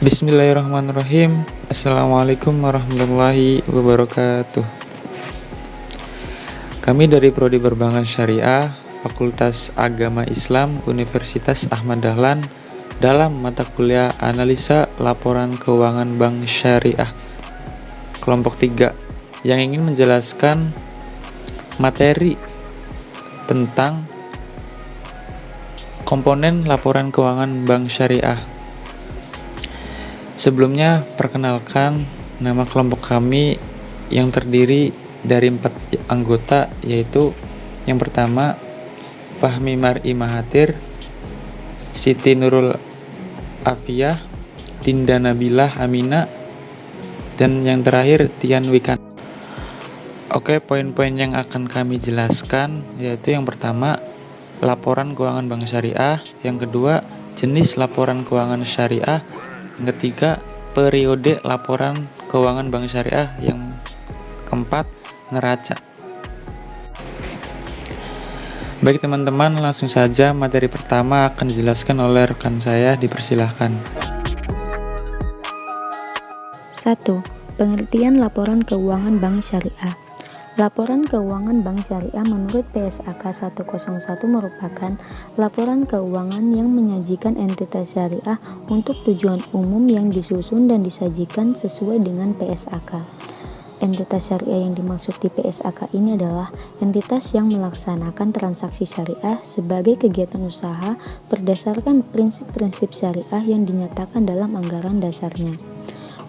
Bismillahirrahmanirrahim. Assalamualaikum warahmatullahi wabarakatuh. Kami dari Prodi Perbankan Syariah, Fakultas Agama Islam, Universitas Ahmad Dahlan, dalam mata kuliah Analisa Laporan Keuangan Bank Syariah kelompok 3 yang ingin menjelaskan materi tentang komponen laporan keuangan bank syariah. Sebelumnya, perkenalkan nama kelompok kami yang terdiri dari 4 anggota, yaitu yang pertama Fahmi Mar'i Mahathir, Siti Nurul Afiyah, Dinda Nabilah Amina, dan yang terakhir Tian Wikan. Oke, poin-poin yang akan kami jelaskan yaitu yang pertama laporan keuangan bank syariah, yang kedua jenis laporan keuangan syariah, yang ketiga periode laporan keuangan bank syariah, yang keempat neraca. Baik teman-teman, langsung saja materi pertama akan dijelaskan oleh rekan saya, dipersilahkan. 1. Pengertian laporan keuangan bank syariah. Laporan keuangan bank syariah menurut PSAK 101 merupakan laporan keuangan yang menyajikan entitas syariah untuk tujuan umum yang disusun dan disajikan sesuai dengan PSAK. Entitas syariah yang dimaksud di PSAK ini adalah entitas yang melaksanakan transaksi syariah sebagai kegiatan usaha berdasarkan prinsip-prinsip syariah yang dinyatakan dalam anggaran dasarnya.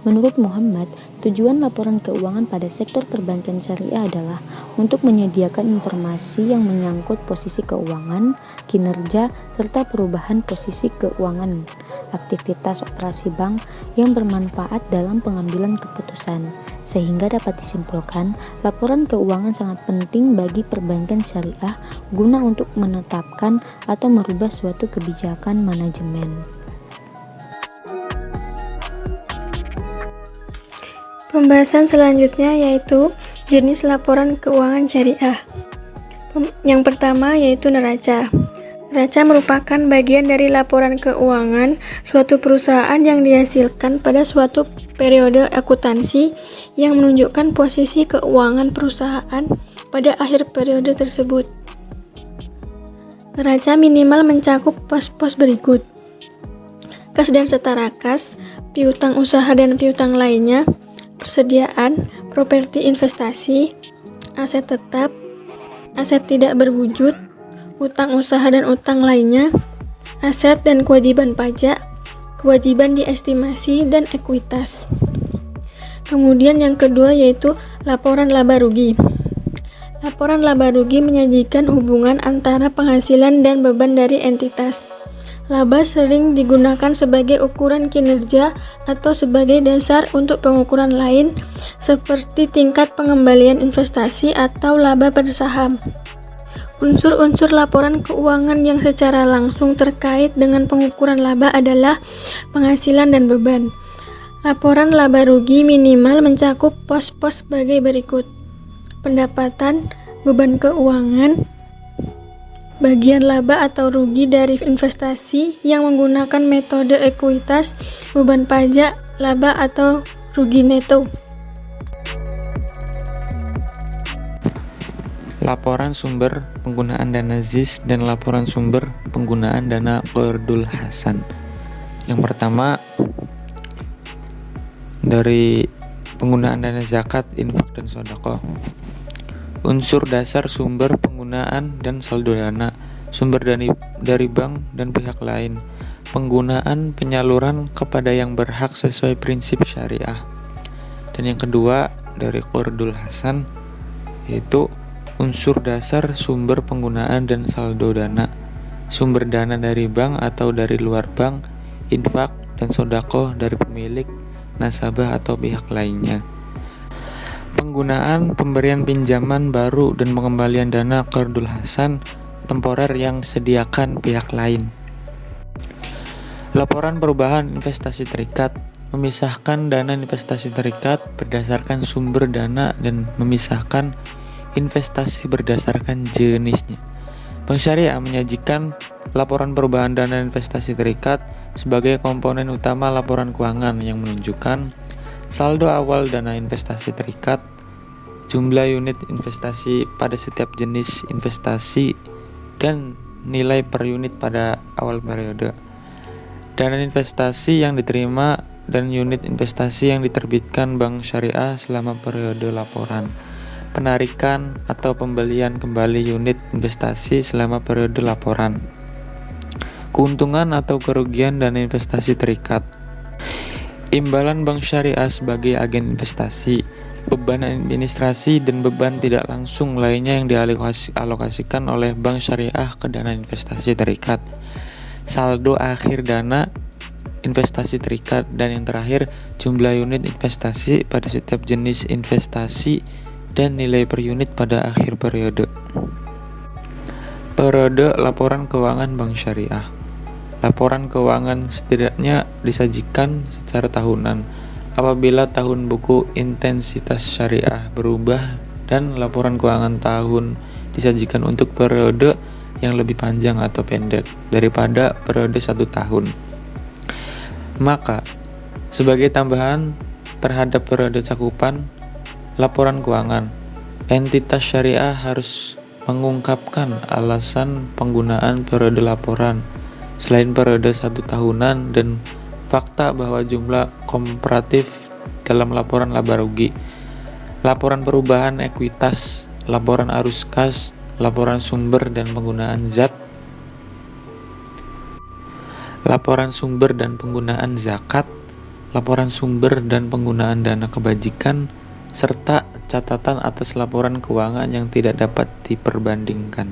Menurut Muhammad, tujuan laporan keuangan pada sektor perbankan syariah adalah untuk menyediakan informasi yang menyangkut posisi keuangan, kinerja, serta perubahan posisi keuangan, aktivitas operasi bank yang bermanfaat dalam pengambilan keputusan, sehingga dapat disimpulkan laporan keuangan sangat penting bagi perbankan syariah guna untuk menetapkan atau merubah suatu kebijakan manajemen. Pembahasan selanjutnya yaitu jenis laporan keuangan syariah. Yang pertama yaitu neraca. Neraca merupakan bagian dari laporan keuangan suatu perusahaan yang dihasilkan pada suatu periode akuntansi yang menunjukkan posisi keuangan perusahaan pada akhir periode tersebut. Neraca minimal mencakup pos-pos berikut: kas dan setara kas, piutang usaha dan piutang lainnya, persediaan, properti investasi, aset tetap, aset tidak berwujud, utang usaha dan utang lainnya, aset dan kewajiban pajak, kewajiban diestimasi, dan ekuitas. Kemudian yang kedua yaitu laporan laba rugi. Laporan laba rugi menyajikan hubungan antara penghasilan dan beban dari entitas. Laba sering digunakan sebagai ukuran kinerja atau sebagai dasar untuk pengukuran lain seperti tingkat pengembalian investasi atau laba per saham. Unsur-unsur laporan keuangan yang secara langsung terkait dengan pengukuran laba adalah penghasilan dan beban. Laporan laba rugi minimal mencakup pos-pos sebagai berikut: pendapatan, beban keuangan, bagian laba atau rugi dari investasi yang menggunakan metode ekuitas, beban pajak, laba atau rugi neto. Laporan sumber penggunaan dana ZIS dan laporan sumber penggunaan dana Qardul Hasan. Yang pertama dari penggunaan dana zakat, infak, dan sedekah. Unsur dasar sumber penggunaan dan saldo dana, sumber dari bank dan pihak lain, penggunaan penyaluran kepada yang berhak sesuai prinsip syariah. Dan yang kedua dari Qardul Hasan yaitu unsur dasar sumber penggunaan dan saldo dana, sumber dana dari bank atau dari luar bank, infak dan sedekah dari pemilik, nasabah atau pihak lainnya. Penggunaan pemberian pinjaman baru dan pengembalian dana Qardul Hasan temporer yang sediakan pihak lain. Laporan perubahan investasi terikat memisahkan dana investasi terikat berdasarkan sumber dana dan memisahkan investasi berdasarkan jenisnya. Bank Syariah menyajikan laporan perubahan dana investasi terikat sebagai komponen utama laporan keuangan yang menunjukkan saldo awal dana investasi terikat, jumlah unit investasi pada setiap jenis investasi, dan nilai per unit pada awal periode. Dana investasi yang diterima dan unit investasi yang diterbitkan Bank Syariah selama periode laporan. Penarikan atau pembelian kembali unit investasi selama periode laporan. Keuntungan atau kerugian dana investasi terikat. Imbalan Bank Syariah sebagai agen investasi, beban administrasi dan beban tidak langsung lainnya yang dialokasikan oleh Bank Syariah ke dana investasi terikat. Saldo akhir dana investasi terikat, dan yang terakhir jumlah unit investasi pada setiap jenis investasi dan nilai per unit pada akhir periode. Periode laporan keuangan Bank Syariah. Laporan keuangan setidaknya disajikan secara tahunan apabila tahun buku intensitas syariah berubah dan laporan keuangan tahun disajikan untuk periode yang lebih panjang atau pendek daripada periode 1 tahun. Maka, sebagai tambahan terhadap periode cakupan laporan keuangan, entitas syariah harus mengungkapkan alasan penggunaan periode laporan selain periode 1 tahunan dan fakta bahwa jumlah komparatif dalam laporan laba rugi, laporan perubahan ekuitas, laporan arus kas, laporan sumber dan penggunaan zat, laporan sumber dan penggunaan zakat, laporan sumber dan penggunaan dana kebajikan, serta catatan atas laporan keuangan yang tidak dapat diperbandingkan.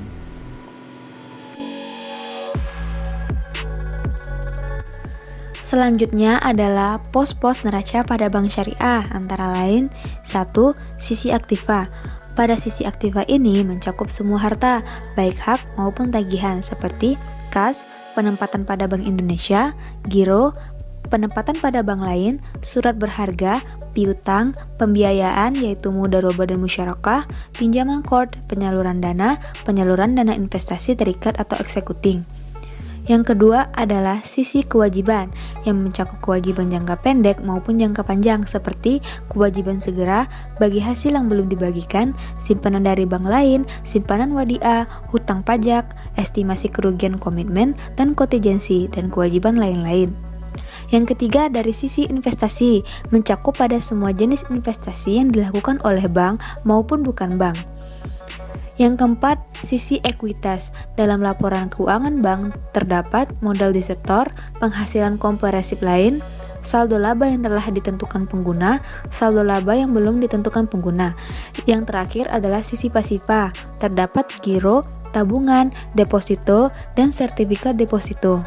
Selanjutnya adalah pos-pos neraca pada bank syariah, antara lain 1. Sisi aktiva. Pada sisi aktiva ini mencakup semua harta, baik hak maupun tagihan seperti kas, penempatan pada Bank Indonesia, giro, penempatan pada bank lain, surat berharga, piutang, pembiayaan yaitu mudharabah dan musyarakah, pinjaman kord, penyaluran dana investasi terikat atau executing. Yang kedua adalah sisi kewajiban yang mencakup kewajiban jangka pendek maupun jangka panjang seperti kewajiban segera bagi hasil yang belum dibagikan, simpanan dari bank lain, simpanan wadiah, hutang pajak, estimasi kerugian komitmen, dan kontingensi, dan kewajiban lain-lain. Yang ketiga dari sisi investasi mencakup pada semua jenis investasi yang dilakukan oleh bank maupun bukan bank. Yang keempat, sisi ekuitas. Dalam laporan keuangan bank terdapat modal disetor, penghasilan kompresif lain, saldo laba yang telah ditentukan pengguna, saldo laba yang belum ditentukan pengguna. Yang terakhir adalah sisi pasifa. Terdapat giro, tabungan, deposito, dan sertifikat deposito.